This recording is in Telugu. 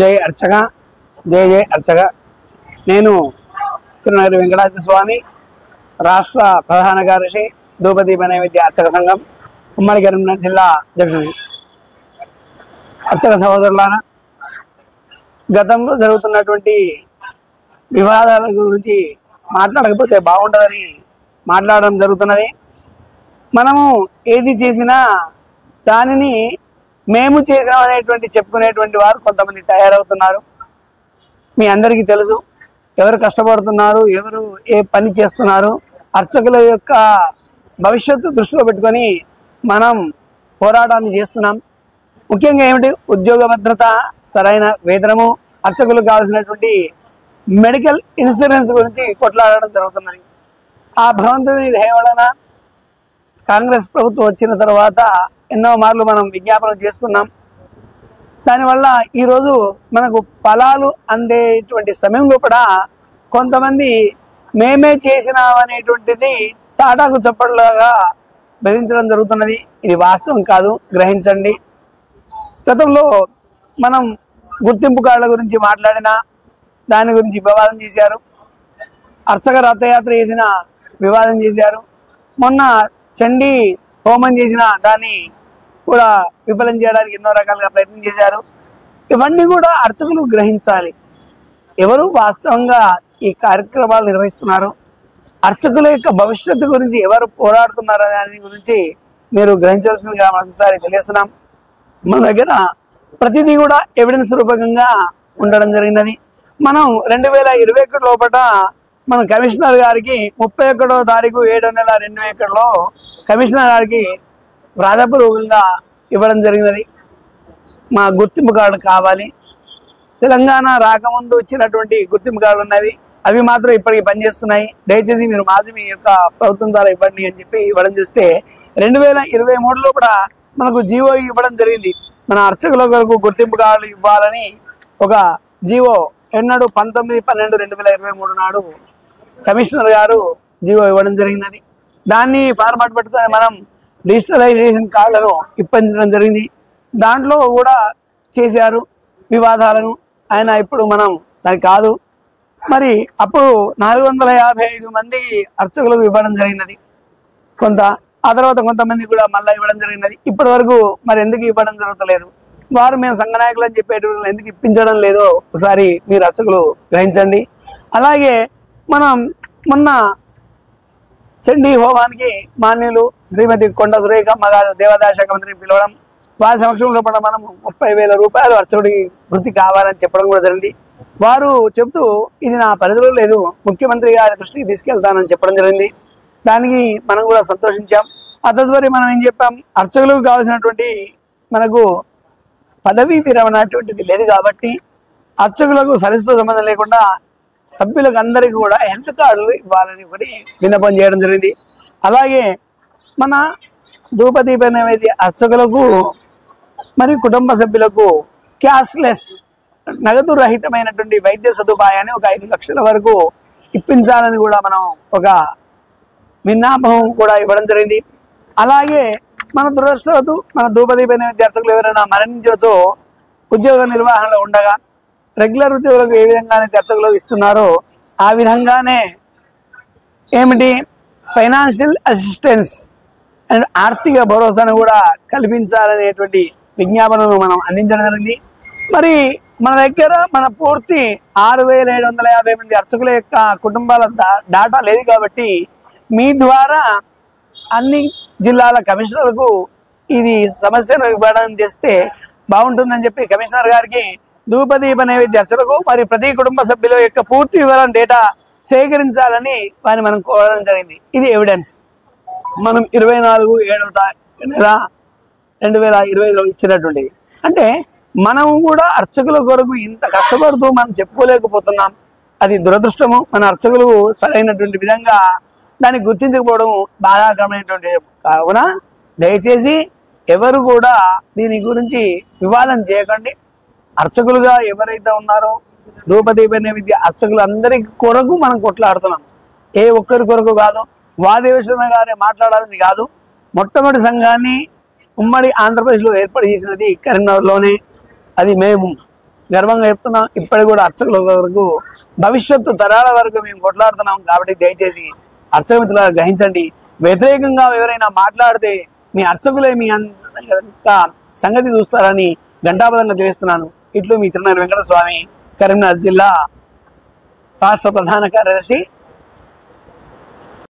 జై అర్చక జై జై అర్చక నేను తిరునగరి వెంకటాద్రి స్వామి రాష్ట్ర ప్రధాన కార్యదర్శి ధూపదీప నైవేద్య అర్చక సంఘం ఉమ్మడి కరీంనగర్ జిల్లా అధ్యక్షుడిని. అర్చక సహోదరులారా, గతంలో జరుగుతున్నటువంటి వివాదాల గురించి మాట్లాడకపోతే బాగుంటుందని మాట్లాడడం జరుగుతున్నది. మనము ఏది చేసినా దానిని మేము చేసాం అనేటువంటి చెప్పుకునేటువంటి వారు కొంతమంది తయారవుతున్నారు. మీ అందరికీ తెలుసు ఎవరు కష్టపడుతున్నారు, ఎవరు ఏ పని చేస్తున్నారు. అర్చకుల యొక్క భవిష్యత్తు దృష్టిలో పెట్టుకొని మనం పోరాటాన్ని చేస్తున్నాం. ముఖ్యంగా ఏమిటి, ఉద్యోగ భద్రత, సరైన వేతనము, అర్చకులకు కావాల్సినటువంటి మెడికల్ ఇన్సూరెన్స్ గురించి కొట్లాడడం జరుగుతున్నది. ఆ భగవంతుని దయ వలన కాంగ్రెస్ ప్రభుత్వం వచ్చిన తర్వాత ఎన్నో మార్లు మనం విజ్ఞాపనం చేసుకున్నాం. దానివల్ల ఈరోజు మనకు ఫలాలు అందేటువంటి సమయంలో కూడా కొంతమంది మేమే చేసినాం అనేటువంటిది తాటాకు చప్పట్లాగా బెదిరించడం జరుగుతున్నది. ఇది వాస్తవం కాదు, గ్రహించండి. గతంలో మనం గుర్తింపు కార్డుల గురించి మాట్లాడినా దాని గురించి వివాదం చేశారు. అర్చక రథయాత్ర చేసిన వివాదం చేశారు. మొన్న చండీ హోమం చేసిన దాన్ని కూడా విఫలం చేయడానికి ఎన్నో రకాలుగా ప్రయత్నం చేశారు. ఇవన్నీ కూడా అర్చకులు గ్రహించాలి. ఎవరు వాస్తవంగా ఈ కార్యక్రమాలు నిర్వహిస్తున్నారు, అర్చకుల యొక్క భవిష్యత్తు గురించి ఎవరు పోరాడుతున్నారు దాని గురించి మీరు గ్రహించాల్సిందిగా ఒకసారి తెలియస్తున్నాం. మన దగ్గర ప్రతిదీ కూడా ఎవిడెన్స్ రూపకంగా ఉండడం జరిగినది. మనం 2021 లోపల మన కమిషనర్ గారికి 31వ తారీఖు 7వ నెల 2021లో కమిషనర్ గారికి వ్రాతపూర్వకంగా ఇవ్వడం జరిగినది. మా గుర్తింపు కార్డులు కావాలి. తెలంగాణ రాకముందు వచ్చినటువంటి గుర్తింపు కార్డులు ఉన్నవి, అవి మాత్రం ఇప్పటికీ పనిచేస్తున్నాయి. దయచేసి మీరు మీ యొక్క ప్రభుత్వం ద్వారా ఇవ్వండి అని చెప్పి ఇవ్వడం చేస్తే 2023 లోపల మనకు జీవో ఇవ్వడం జరిగింది. మన అర్చకుల కొరకు గుర్తింపు కార్డులు ఇవ్వాలని ఒక జీవో ఎన్నడు 19/12/2023 నాడు కమిషనర్ గారు జీవో ఇవ్వడం జరిగినది. దాన్ని ఫార్మాట్ పెట్టుకొని మనం డిజిటలైజేషన్ కార్డులను ఇప్పించడం జరిగింది. దాంట్లో కూడా చేశారు వివాదాలను. ఆయన ఇప్పుడు మనం దానికి కాదు, మరి అప్పుడు 455 మంది అర్చకులకు ఇవ్వడం జరిగినది కొంత. ఆ తర్వాత కొంతమంది కూడా మళ్ళీ ఇవ్వడం జరిగినది. ఇప్పటి వరకు మరి ఎందుకు ఇవ్వడం జరుగుతలేదు, వారు మేము సంఘ నాయకులు అని చెప్పేటువంటి ఎందుకు ఇప్పించడం లేదో ఒకసారి మీరు అర్చకులు గ్రహించండి. అలాగే మనం మొన్న చండీ హోమానికి మాన్యులు శ్రీమతి కొండ సురేఖమ్మ గారు దేవాదాయ శాఖ మంత్రిని పిలవడం, వారి సమక్షంలో కూడా మనం 30,000 రూపాయలు అర్చకుడికి వృత్తి కావాలని చెప్పడం కూడా జరిగింది. వారు చెబుతూ ఇది నా పరిధిలో లేదు, ముఖ్యమంత్రి గారి దృష్టికి తీసుకెళ్తానని చెప్పడం జరిగింది. దానికి మనం కూడా సంతోషించాం. తదుపరి మనం ఏం చెప్పాం, అర్చకులకు కావాల్సినటువంటి మనకు పదవీ విరమణ అటువంటిది లేదు కాబట్టి అర్చకులకు సరిస్తో సంబంధం లేకుండా సభ్యులకు అందరికీ కూడా హెల్త్ కార్డులు ఇవ్వాలని ఒకటి విన్నపం చేయడం జరిగింది. అలాగే మన ధూపదీప నైవేద్య అర్చకులకు మరియు కుటుంబ సభ్యులకు క్యాష్లెస్ నగదు రహితమైనటువంటి వైద్య సదుపాయాన్ని ఒక 5 లక్షల వరకు ఇప్పించాలని కూడా మనం ఒక విన్నపం కూడా ఇవ్వడం జరిగింది. అలాగే మన దురదృష్టవశాత్తు మన ధూపదీప నైవేద్య అర్చకులు ఎవరైనా మరణించవచ్చో ఉద్యోగ నిర్వహణలో ఉండగా రెగ్యులర్ ఉద్యోగులకు ఏ విధంగా అర్చకులకు ఇస్తున్నారో ఆ విధంగానే ఏమిటి ఫైనాన్షియల్ అసిస్టెన్స్ అండ్ ఆర్థిక భరోసాను కూడా కల్పించాలనేటువంటి విజ్ఞాపనను మనం అందించడం జరిగింది. మరి మన దగ్గర మన పూర్తి 6,750 మంది అర్చకుల యొక్క కుటుంబాల డాటా లేదు కాబట్టి మీ ద్వారా అన్ని జిల్లాల కమిషనర్లకు ఇది సమస్యను ఇవ్వడం చేస్తే బాగుంటుందని చెప్పి కమిషనర్ గారికి ధూపదీప నైవేద్య అర్చకులకు మరి ప్రతి కుటుంబ సభ్యుల యొక్క పూర్తి వివరణ డేటా సేకరించాలని వారిని మనం కోరడం జరిగింది. ఇది ఎవిడెన్స్. మనం 24/7/2025లో ఇచ్చినటువంటిది. అంటే మనం కూడా అర్చకుల కొరకు ఇంత కష్టపడుతూ మనం చెప్పుకోలేకపోతున్నాం. అది దురదృష్టము. మన అర్చకులు సరైనటువంటి విధంగా దాన్ని గుర్తించకపోవడం బాధాకరమైనటువంటి. కావున దయచేసి ఎవరు కూడా దీని గురించి వివాదం చేయకండి. అర్చకులుగా ఎవరైతే ఉన్నారో ధూపదీప నైవేద్య అర్చకులు అందరికి కొరకు మనం కొట్లాడుతున్నాం. ఏ ఒక్కరి కొరకు కాదు. వాదేశ్వర గారే మాట్లాడాలని కాదు. మొట్టమొదటి సంఘాన్ని ఉమ్మడి ఆంధ్రప్రదేశ్లో ఏర్పాటు చేసినది కరీంనగర్లోనే. అది మేము గర్వంగా చెప్తున్నాం. ఇప్పటికి కూడా అర్చకుల వరకు భవిష్యత్తు తరాల వరకు మేము కొట్లాడుతున్నాం. కాబట్టి దయచేసి అర్చక మిత్రులు గ్రహించండి. వ్యతిరేకంగా ఎవరైనా మాట్లాడితే మీ అర్చకులే మీ సంగతి చూస్తారని ఘంటాపదంగా తెలుస్తున్నాను. ఇట్లు మీ తిరునగరి వెంకట స్వామి, కరీంనగర్ జిల్లా రాష్ట్ర ప్రధాన కార్యదర్శి.